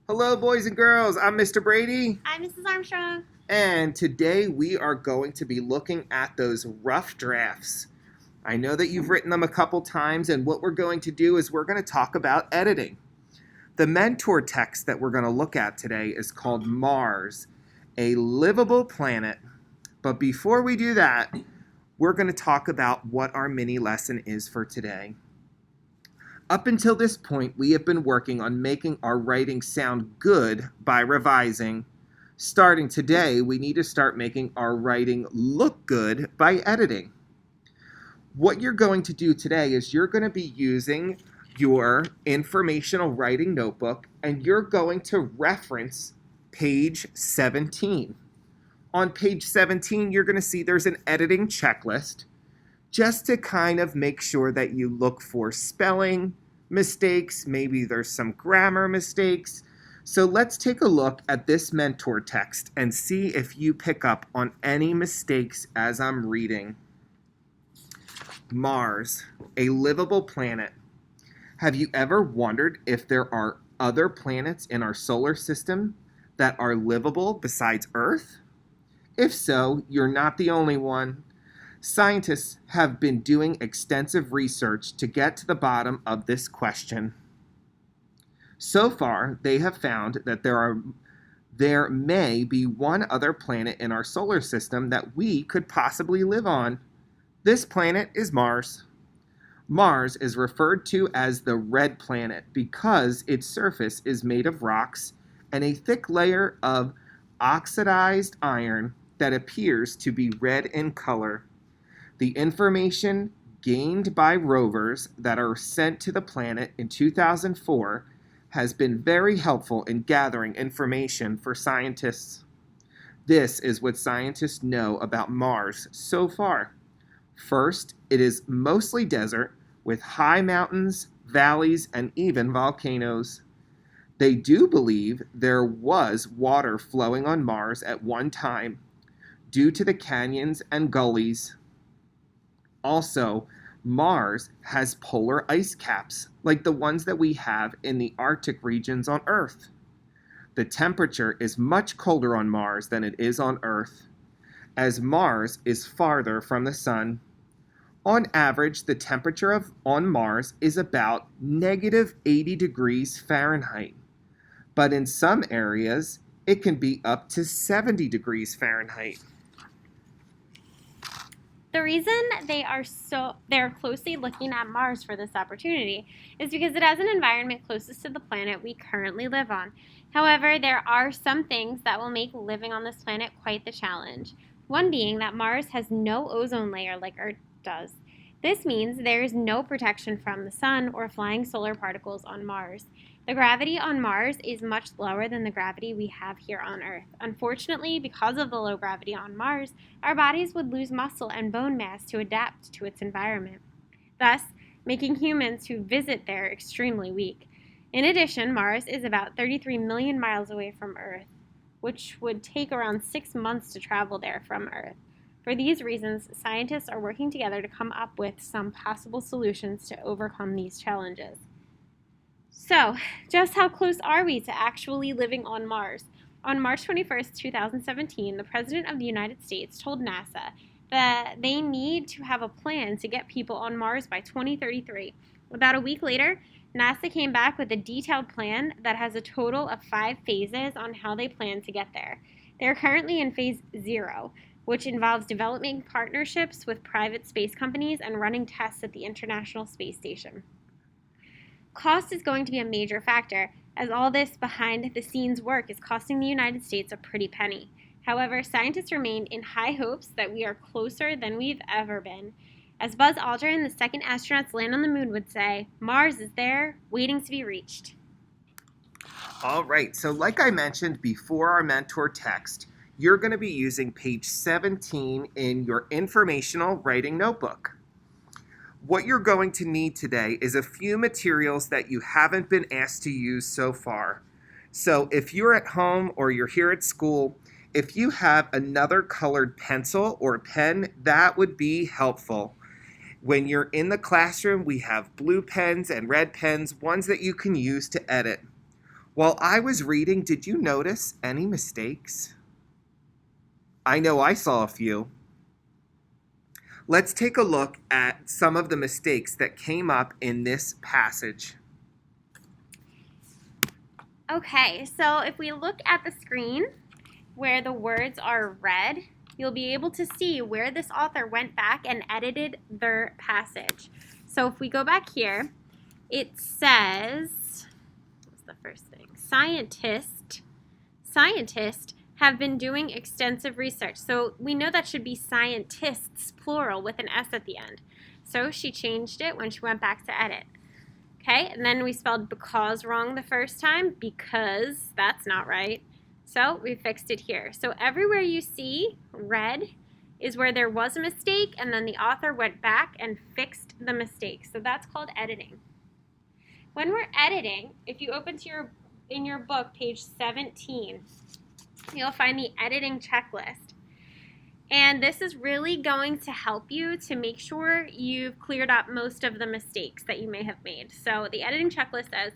Hello, boys and girls. I'm Mr. Brady, Hi, Mrs. Armstrong. and today we are going to be looking at those rough drafts. I know that you've written them a couple times, and what we're going to do is we're going to talk about editing. The mentor text that we're going to look at today is called Mars, a livable planet. But before we do that, we're going to talk about what our mini lesson is for today. Up until this point, we have been working on making our writing sound good by revising. Starting today, we need to start making our writing look good by editing. What you're going to do today is you're going to be using your informational writing notebook and you're going to reference page 17. On page 17, you're going to see there's an editing checklist just to kind of make sure that you look for spelling mistakes, maybe there's some grammar mistakes. So let's take a look at this mentor text and see if you pick up on any mistakes as I'm reading. Mars, a livable planet. Have you ever wondered if there are other planets in our solar system that are livable besides Earth? If so, you're not the only one. Scientists have been doing extensive research to get to the bottom of this question. So far, they have found that there may be one other planet in our solar system that we could possibly live on. This planet is Mars. Mars is referred to as the red planet because its surface is made of rocks and a thick layer of oxidized iron that appears to be red in color. The information gained by rovers that are sent to the planet in 2004 has been very helpful in gathering information for scientists. This is what scientists know about Mars so far. First, it is mostly desert with high mountains, valleys, and even volcanoes. They do believe there was water flowing on Mars at one time due to the canyons and gullies. Also, Mars has polar ice caps, like the ones that we have in the Arctic regions on Earth. The temperature is much colder on Mars than it is on Earth, as Mars is farther from the sun. On average, the temperature on Mars is about negative 80 degrees Fahrenheit, but in some areas, it can be up to 70 degrees Fahrenheit. The reason they're closely looking at Mars for this opportunity is because it has an environment closest to the planet we currently live on. However, there are some things that will make living on this planet quite the challenge. One being that Mars has no ozone layer like Earth does. This means there is no protection from the sun or flying solar particles on Mars. The gravity on Mars is much lower than the gravity we have here on Earth. Unfortunately, because of the low gravity on Mars, our bodies would lose muscle and bone mass to adapt to its environment, thus making humans who visit there extremely weak. In addition, Mars is about 33 million miles away from Earth, which would take around 6 months to travel there from Earth. For these reasons, scientists are working together to come up with some possible solutions to overcome these challenges. So, just how close are we to actually living on Mars? On March 21st, 2017, the President of the United States told NASA that they need to have a plan to get people on Mars by 2033. About a week later, NASA came back with a detailed plan that has a total of 5 phases on how they plan to get there. They're currently in phase 0, which involves developing partnerships with private space companies and running tests at the International Space Station. Cost is going to be a major factor, as all this behind-the-scenes work is costing the United States a pretty penny. However, scientists remain in high hopes that we are closer than we've ever been. As Buzz Aldrin, the second astronaut to land on the moon, would say, Mars is there, waiting to be reached. All right, so like I mentioned before our mentor text, you're going to be using page 17 in your informational writing notebook. What you're going to need today is a few materials that you haven't been asked to use so far. So if you're at home or you're here at school, if you have another colored pencil or pen, that would be helpful. When you're in the classroom, we have blue pens and red pens, ones that you can use to edit. While I was reading, did you notice any mistakes? I know I saw a few. Let's take a look at some of the mistakes that came up in this passage. Okay, so if we look at the screen where the words are red, you'll be able to see where this author went back and edited their passage. So if we go back here, it says, what's the first thing? Scientists have been doing extensive research. So we know that should be scientists, plural, with an S at the end. So she changed it when she went back to edit. Okay, and then we spelled because wrong the first time, because that's not right. So we fixed it here. So everywhere you see red is where there was a mistake, and then the author went back and fixed the mistake. So that's called editing. When we're editing, if you open to in your book, page 17, you'll find the editing checklist. And this is really going to help you to make sure you've cleared up most of the mistakes that you may have made. So the editing checklist says,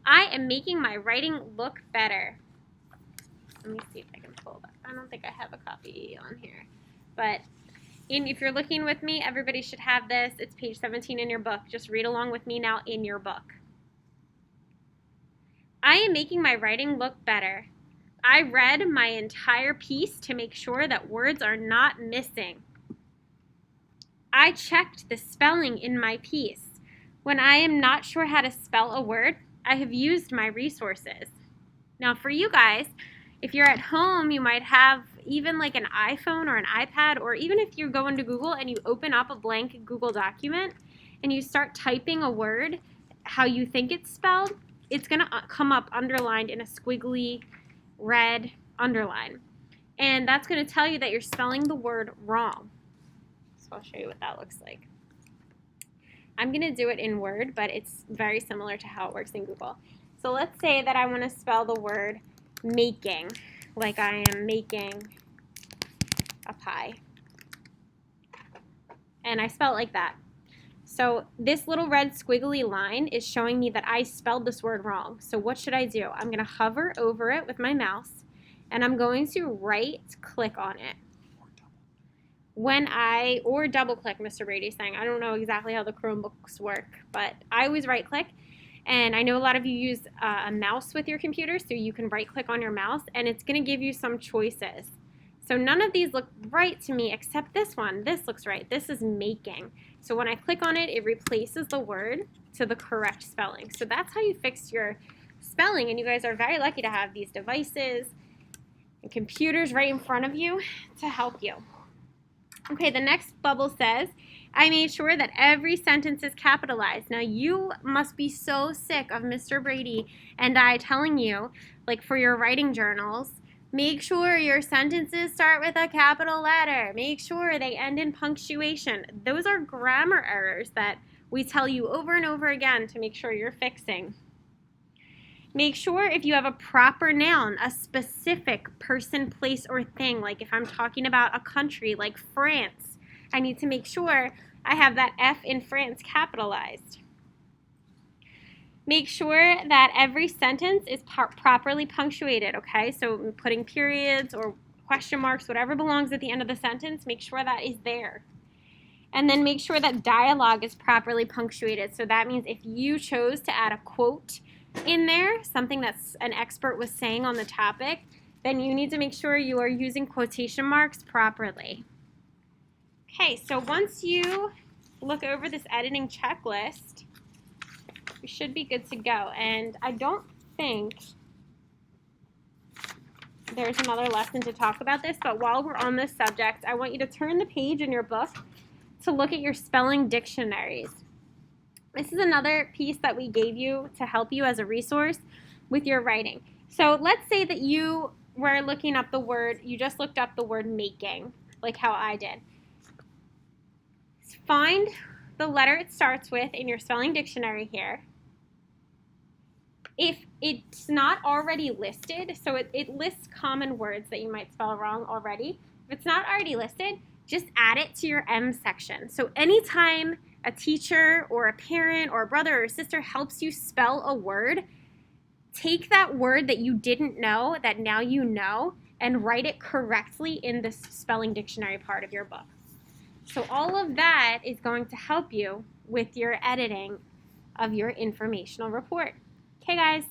I am making my writing look better. Let me see if I can pull that. I don't think I have a copy on here. But if you're looking with me, everybody should have this. It's page 17 in your book. Just read along with me now in your book. I am making my writing look better. I read my entire piece to make sure that words are not missing. I checked the spelling in my piece. When I am not sure how to spell a word, I have used my resources. Now for you guys, if you're at home, you might have even like an iPhone or an iPad, or even if you go into Google and you open up a blank Google document and you start typing a word how you think it's spelled, it's going to come up underlined in a squiggly red underline. And that's going to tell you that you're spelling the word wrong. So I'll show you what that looks like. I'm going to do it in Word, but it's very similar to how it works in Google. So let's say that I want to spell the word making, like I am making a pie. And I spell it like that. So this little red squiggly line is showing me that I spelled this word wrong. So what should I do? I'm going to hover over it with my mouse, and I'm going to right-click on it. Or double-click, Mr. Brady's saying. I don't know exactly how the Chromebooks work, but I always right-click. And I know a lot of you use a mouse with your computer, so you can right-click on your mouse, and it's going to give you some choices. So none of these look right to me except this one. This looks right. This is making. So when I click on it, it replaces the word to the correct spelling. So that's how you fix your spelling, and you guys are very lucky to have these devices and computers right in front of you to help you. Okay, the next bubble says, I made sure that every sentence is capitalized. Now you must be so sick of Mr. Brady and I telling you, like for your writing journals, make sure your sentences start with a capital letter. Make sure they end in punctuation. Those are grammar errors that we tell you over and over again to make sure you're fixing. Make sure if you have a proper noun, a specific person, place, or thing, like if I'm talking about a country like France, I need to make sure I have that F in France capitalized. Make sure that every sentence is properly punctuated, okay? So putting periods or question marks, whatever belongs at the end of the sentence, make sure that is there. And then make sure that dialogue is properly punctuated. So that means if you chose to add a quote in there, something that an expert was saying on the topic, then you need to make sure you are using quotation marks properly. Okay, so once you look over this editing checklist, we should be good to go. And I don't think there's another lesson to talk about this, but while we're on this subject, I want you to turn the page in your book to look at your spelling dictionaries. This is another piece that we gave you to help you as a resource with your writing. So let's say that you were looking up the word, you just looked up the word making, like how I did. Find the letter it starts with in your spelling dictionary here. If it's not already listed, so it lists common words that you might spell wrong already. If it's not already listed, just add it to your M section. So anytime a teacher or a parent or a brother or a sister helps you spell a word, take that word that you didn't know, that now you know, and write it correctly in the spelling dictionary part of your book. So all of that is going to help you with your editing of your informational report. Okay, guys.